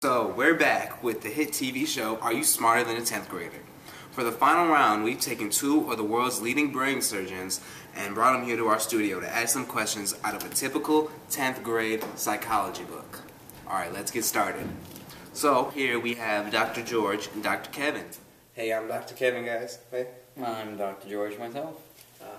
So, we're back with the hit TV show, Are You Smarter Than a 10th Grader? For the final round, we've taken two of the world's leading brain surgeons and brought them here to our studio to ask some questions out of a typical 10th grade psychology book. Alright, let's get started. So, here we have Dr. George and Dr. Kevin. Hey, I'm Dr. Kevin, guys. Hey. I'm Dr. George myself.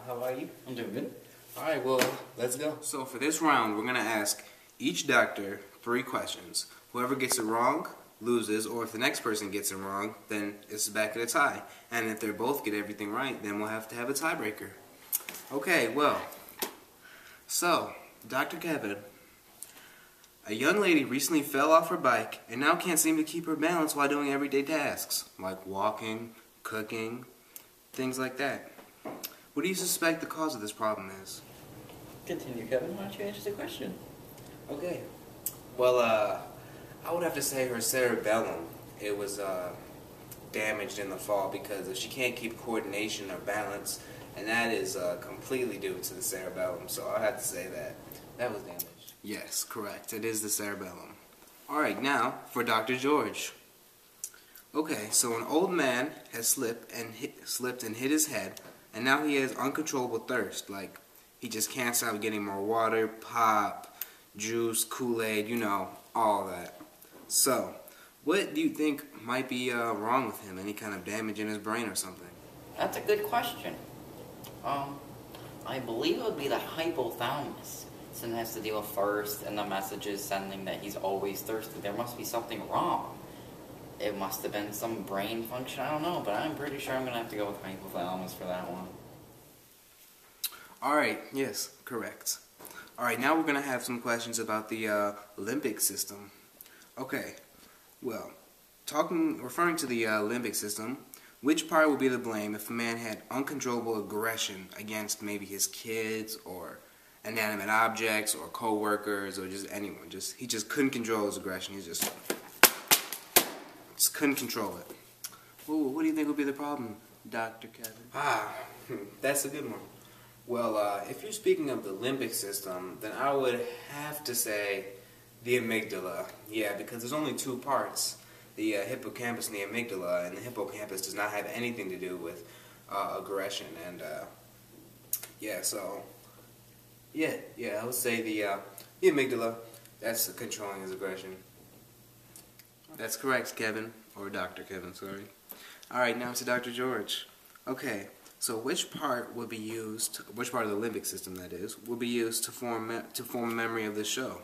How are you? I'm doing good. Alright, well, let's go. So, for this round, we're going to ask each doctor 3 questions. Whoever gets it wrong loses, or if the next person gets it wrong, then it's back at a tie. And if they both get everything right, then we'll have to have a tiebreaker. Okay, well, so, Dr. Kevin, a young lady recently fell off her bike and now can't seem to keep her balance while doing everyday tasks, like walking, cooking, things like that. What do you suspect the cause of this problem is? Continue, Kevin. Why don't you answer the question? Okay. Well, I would have to say her cerebellum. It was damaged in the fall because if she can't keep coordination or balance, and that is completely due to the cerebellum. So I'll have to say that was damaged. Yes, correct. It is the cerebellum. Alright, now for Dr. George. Okay, so an old man has slipped and hit his head, and now he has uncontrollable thirst. Like, he just can't stop getting more water, pop, juice, Kool-Aid, you know, all that. So, what do you think might be wrong with him? Any kind of damage in his brain or something? That's a good question. I believe it would be the hypothalamus. Since it has to deal with thirst and the messages sending that he's always thirsty. There must be something wrong. It must have been some brain function. I don't know, but I'm pretty sure I'm going to have to go with hypothalamus for that one. Alright, yes, correct. Alright, now we're going to have some questions about the limbic system. Okay, well, referring to the limbic system, which part would be to blame if a man had uncontrollable aggression against maybe his kids or inanimate objects or co-workers or just anyone? He just couldn't control his aggression. He just couldn't control it. Ooh, what do you think would be the problem, Dr. Kevin? That's a good one. Well, if you're speaking of the limbic system, then I would have to say the amygdala. Yeah, because there's only 2 parts, the hippocampus and the amygdala, and the hippocampus does not have anything to do with aggression. And yeah, so yeah, I would say the amygdala. That's controlling his aggression. That's correct, Kevin, or Dr. Kevin. Sorry. All right, now to Dr. George. Okay. So which part would be used, which part of the limbic system that is, will be used to form a memory of the show?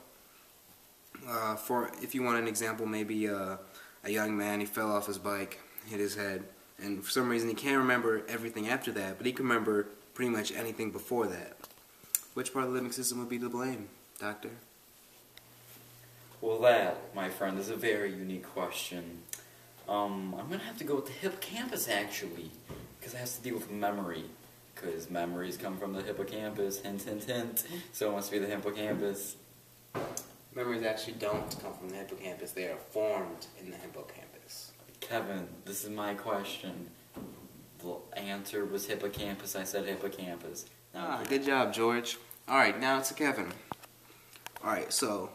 For if you want an example, maybe a young man, he fell off his bike, hit his head, and for some reason he can't remember everything after that, but he can remember pretty much anything before that. Which part of the limbic system would be to blame, Doctor? Well, that, my friend, is a very unique question. I'm going to have to go with the hippocampus, actually, because it has to deal with memory. Because memories come from the hippocampus, hint, hint, hint. So it must be the hippocampus. Memories actually don't come from the hippocampus. They are formed in the hippocampus. Kevin, this is my question. The answer was hippocampus. I said hippocampus. Good job, George. Alright, now to Kevin. Alright, so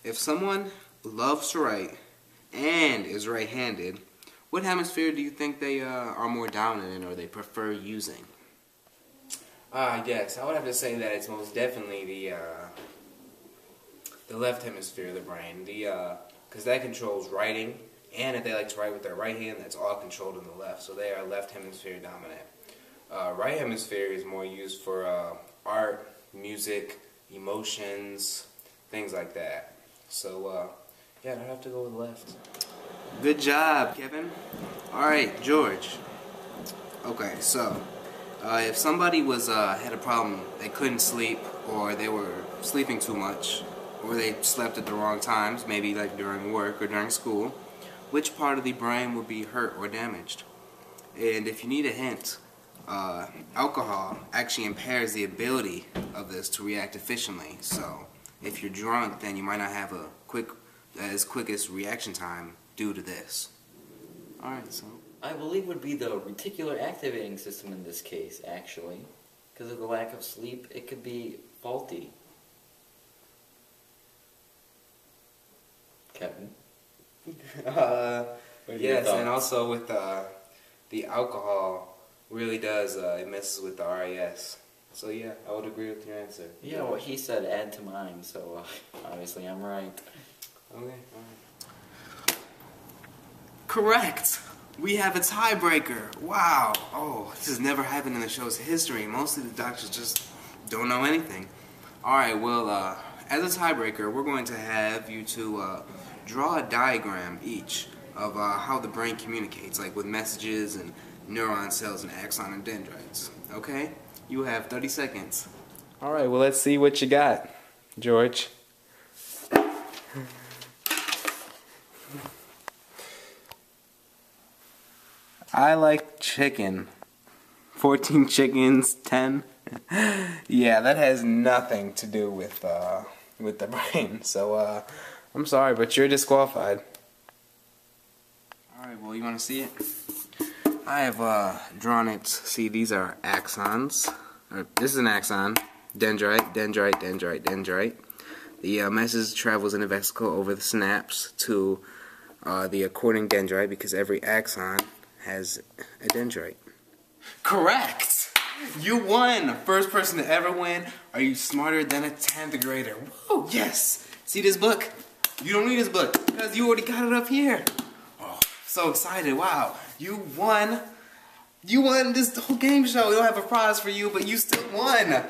if someone loves to write and is right-handed, what hemisphere do you think they are more dominant in or they prefer using? Yes, I would have to say that it's most definitely the left hemisphere of the brain, because that controls writing, and if they like to write with their right hand, that's all controlled in the left, so they are left hemisphere dominant. Right hemisphere is more used for art, music, emotions, things like that. So, yeah, I'd have to go with left. Good job, Kevin. Alright, George. Okay, so, if somebody had a problem, they couldn't sleep, or they were sleeping too much, or they slept at the wrong times, maybe like during work or during school, which part of the brain would be hurt or damaged? And if you need a hint, alcohol actually impairs the ability of this to react efficiently. So if you're drunk, then you might not have as quickest reaction time due to this. Alright, so I believe would be the reticular activating system in this case, actually. Because of the lack of sleep, it could be faulty. Kevin? Yes, and also with the alcohol really does, it messes with the RAS. So yeah, I would agree with your answer. Yeah, what he said add to mine, so obviously I'm right. Okay, alright. Correct! We have a tiebreaker. Wow. Oh, this has never happened in the show's history. Mostly the doctors just don't know anything. Alright, well, as a tiebreaker, we're going to have you two draw a diagram each of how the brain communicates, like with messages and neuron cells and axon and dendrites. Okay? You have 30 seconds. Alright, well, let's see what you got, George. I like chicken. 14 chickens, 10. Yeah, that has nothing to do with the brain. So, I'm sorry, but you're disqualified. Alright, well, you want to see it? I have drawn it. See, these are axons. This is an axon. Dendrite, dendrite, dendrite, dendrite. The message travels in a vesicle over the synapse to the according dendrite because every axon has a dendrite. Correct! You won! First person to ever win. Are you smarter than a 10th grader? Woo! Yes! See this book? You don't need this book because you already got it up here. Oh, so excited. Wow. You won. You won this whole game show. We don't have a prize for you, but you still won.